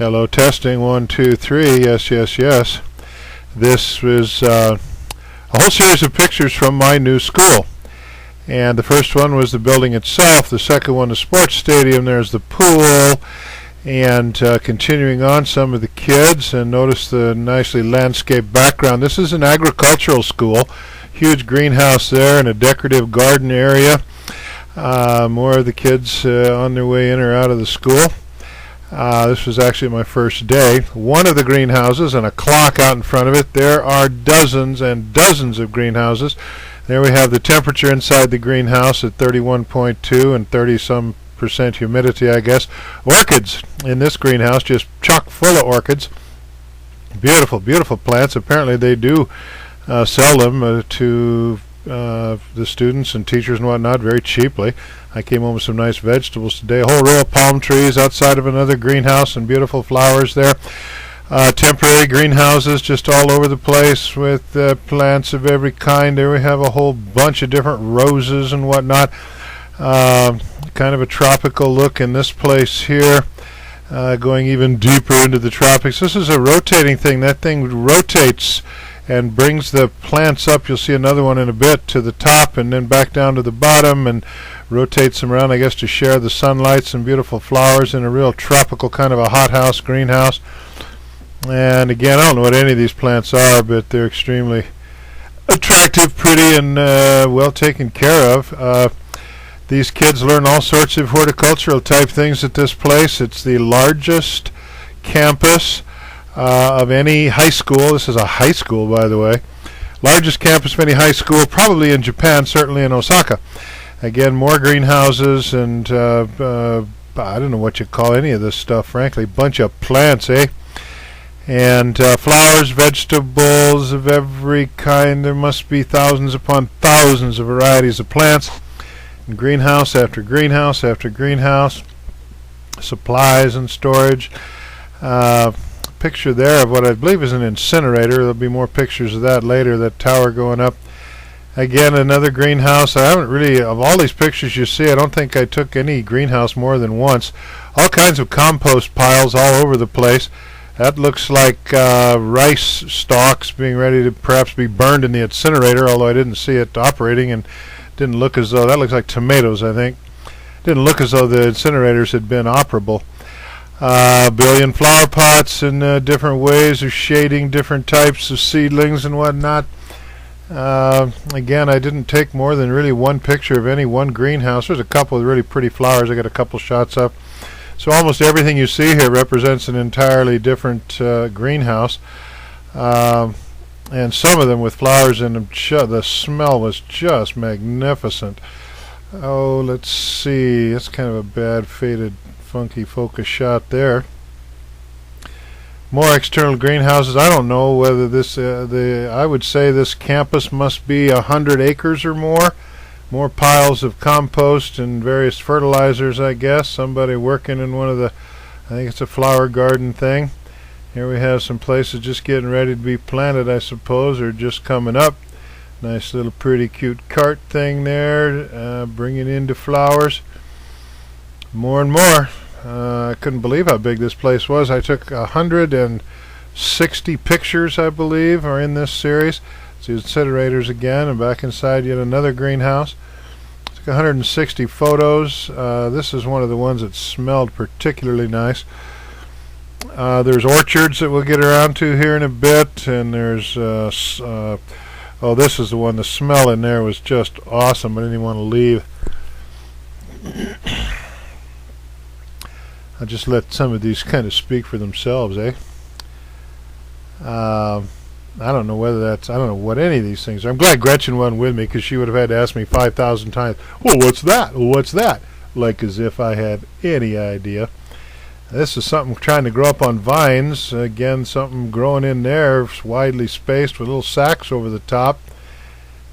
Hello, testing, 1, 2, 3, yes, yes, yes. This was a whole series of pictures from my new school. And the first one was the building itself, the second one the sports stadium, there's the pool, and continuing on some of the kids, and notice the nicely landscaped background. This is an agricultural school, huge greenhouse there and a decorative garden area. More of the kids on their way in or out of the school. This was actually my first day. One of the greenhouses and a clock out in front of it. There are dozens and dozens of greenhouses. There we have the temperature inside the greenhouse at 31.2 and 30-some% humidity, I guess. Orchids in this greenhouse, just chock full of orchids. Beautiful, beautiful plants. Apparently they do sell them to the students and teachers and whatnot very cheaply. I came home with some nice vegetables today. A whole row of palm trees outside of another greenhouse and beautiful flowers there. Temporary greenhouses just all over the place with plants of every kind. There we have a whole bunch of different roses and whatnot. Kind of a tropical look in this place here. Going even deeper into the tropics. This is a rotating thing. That thing rotates and brings the plants up. You'll see another one in a bit to the top and then back down to the bottom and rotates them around, I guess, to share the sunlight. Some beautiful flowers in a real tropical kind of a hothouse greenhouse. And again, I don't know what any of these plants are, but they're extremely attractive, pretty, and well taken care of. These kids learn all sorts of horticultural type things at this place. It's the largest campus of any high school. This is a high school, by the way. Largest campus of any high school, probably in Japan, certainly in Osaka. Again, more greenhouses and I don't know what you call any of this stuff, frankly. Bunch of plants, eh? And flowers, vegetables of every kind. There must be thousands upon thousands of varieties of plants. And greenhouse after greenhouse after greenhouse. Supplies and storage. Picture there of what I believe is an incinerator. There'll be more pictures of that later, that tower going up. Again, another greenhouse. I haven't really, of all these pictures you see, I don't think I took any greenhouse more than once. All kinds of compost piles all over the place. That looks like rice stalks being ready to perhaps be burned in the incinerator, although I didn't see it operating and didn't look as though, that looks like tomatoes, I think. Didn't look as though the incinerators had been operable. Billion flower pots in different ways of shading different types of seedlings and whatnot. Again, I didn't take more than really one picture of any one greenhouse. There's a couple of really pretty flowers I got a couple shots of. So almost everything you see here represents an entirely different greenhouse. And some of them with flowers in them. The smell was just magnificent. Oh, let's see. That's kind of a bad, faded, funky focus shot there. More external greenhouses. I don't know whether this, I would say this campus must be 100 acres or more. More piles of compost and various fertilizers, I guess. Somebody working in one of the, I think it's a flower garden thing. Here we have some places just getting ready to be planted, I suppose, or just coming up. Nice little pretty cute cart thing there, bringing into flowers. More and more. I couldn't believe how big this place was. I took 160 pictures, I believe, are in this series. It's the incinerators again, and back inside yet another greenhouse. Took 160 photos. This is one of the ones that smelled particularly nice. There's orchards that we'll get around to here in a bit, and there's oh, this is the one. The smell in there was just awesome. I didn't even want to leave. I'll just let some of these kind of speak for themselves, eh? I don't know whether that's, I don't know what any of these things are. I'm glad Gretchen wasn't with me, because she would have had to ask me 5,000 times, well, what's that? Well, what's that? Like as if I had any idea. This is something trying to grow up on vines. Again, something growing in there, widely spaced with little sacks over the top.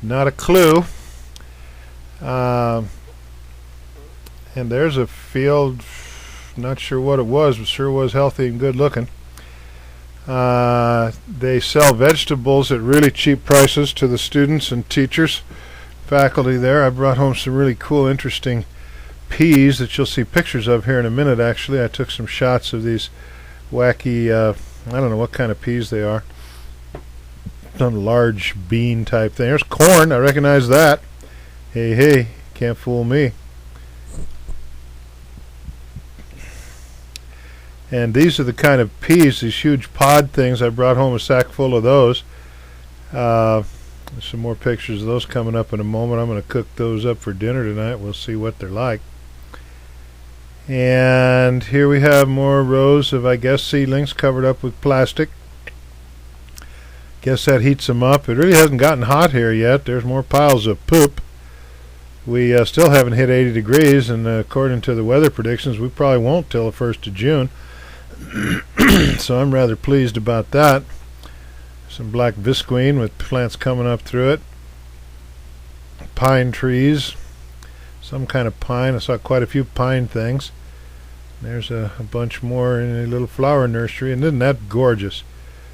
Not a clue. And there's a field, not sure what it was, but sure was healthy and good looking. They sell vegetables at really cheap prices to the students and teachers, faculty there. I brought home some really cool, interesting peas that you'll see pictures of here in a minute. Actually, I took some shots of these wacky, I don't know what kind of peas they are. Some large bean type thing. There's corn, I recognize that. Hey, hey, can't fool me. And these are the kind of peas, these huge pod things. I brought home a sack full of those. There's some more pictures of those coming up in a moment. I'm going to cook those up for dinner tonight. We'll see what they're like. And here we have more rows of, I guess, seedlings covered up with plastic. Guess that heats them up. It really hasn't gotten hot here yet. There's more piles of poop. We still haven't hit 80 degrees, and according to the weather predictions, we probably won't till the 1st of June. So I'm rather pleased about that. Some black visqueen with plants coming up through it. Pine trees. Some kind of pine. I saw quite a few pine things. There's a bunch more in a little flower nursery, and isn't that gorgeous?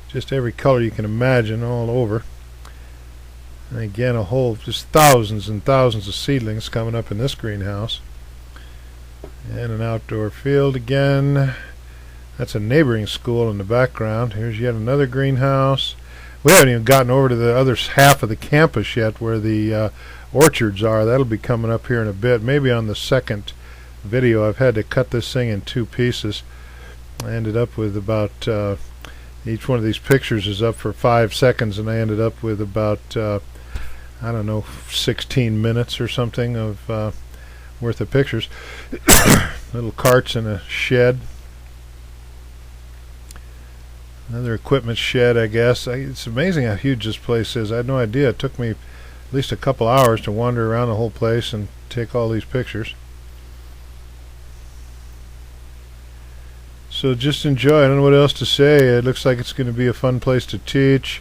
Just every color you can imagine all over. And again, just thousands and thousands of seedlings coming up in this greenhouse. And an outdoor field again. That's a neighboring school in the background. Here's yet another greenhouse. We haven't even gotten over to the other half of the campus yet where the orchards are. That'll be coming up here in a bit, maybe on the second video. I've had to cut this thing in 2 pieces. I ended up with about, each one of these pictures is up for 5 seconds, and I ended up with about, I don't know, 16 minutes or something of worth of pictures. Little carts in a shed. Another equipment shed, I guess. It's amazing how huge this place is. I had no idea. It took me at least a couple hours to wander around the whole place and take all these pictures. So just enjoy. I don't know what else to say. It looks like it's going to be a fun place to teach.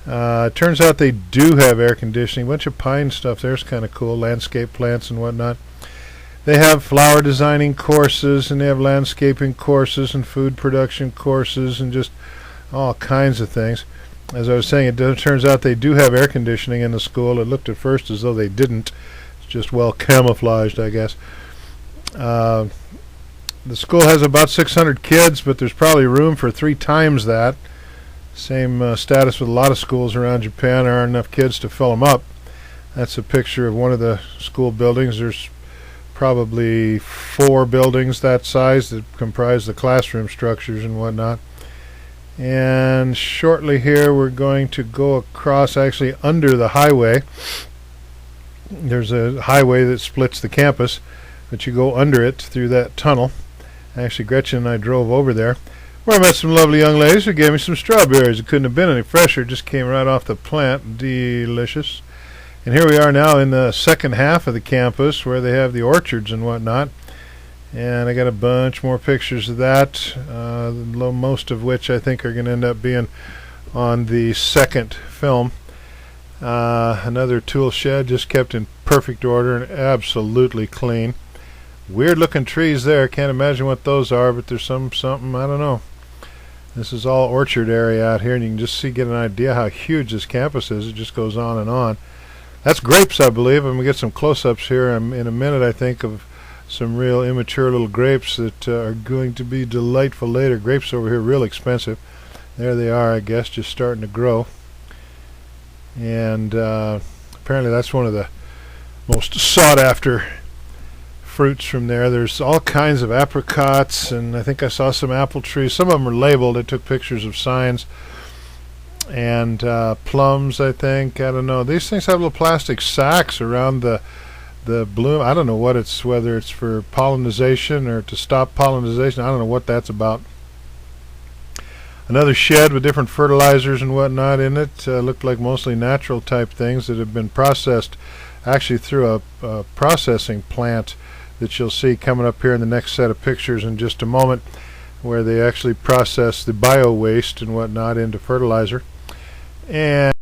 It turns out they do have air conditioning. A bunch of pine stuff there's kind of cool. Landscape plants and whatnot. They have flower designing courses, and they have landscaping courses and food production courses and just all kinds of things. As I was saying, it turns out they do have air conditioning in the school. It looked at first as though they didn't. It's just well camouflaged, I guess. The school has about 600 kids, but there's probably room for 3 times that. Same status with a lot of schools around Japan. There aren't enough kids to fill them up. That's a picture of one of the school buildings. There's probably 4 buildings that size that comprise the classroom structures and whatnot. And shortly here we're going to go across, actually under the highway. There's a highway that splits the campus, but you go under it through that tunnel. Actually, Gretchen and I drove over there, where I met some lovely young ladies who gave me some strawberries. It couldn't have been any fresher. It just came right off the plant. Delicious. And here we are now in the second half of the campus where they have the orchards and whatnot. And I got a bunch more pictures of that, most of which I think are going to end up being on the second film. Another tool shed just kept in perfect order and absolutely clean. Weird looking trees there. Can't imagine what those are, but there's something, I don't know. This is all orchard area out here, and you can just get an idea how huge this campus is. It just goes on and on. That's grapes, I believe. I'm going to get some close-ups here in a minute, I think, of some real immature little grapes that are going to be delightful later. Grapes over here real expensive. There they are, I guess, just starting to grow. And apparently that's one of the most sought-after fruits from there. There's all kinds of apricots, and I think I saw some apple trees. Some of them are labeled. I took pictures of signs. And plums, I think. I don't know. These things have little plastic sacks around the bloom. I don't know what it's, whether it's for pollinization or to stop pollinization. I don't know what that's about. Another shed with different fertilizers and whatnot in it. Looked like mostly natural type things that have been processed actually through a processing plant that you'll see coming up here in the next set of pictures in just a moment, where they actually process the bio waste and whatnot into fertilizer. And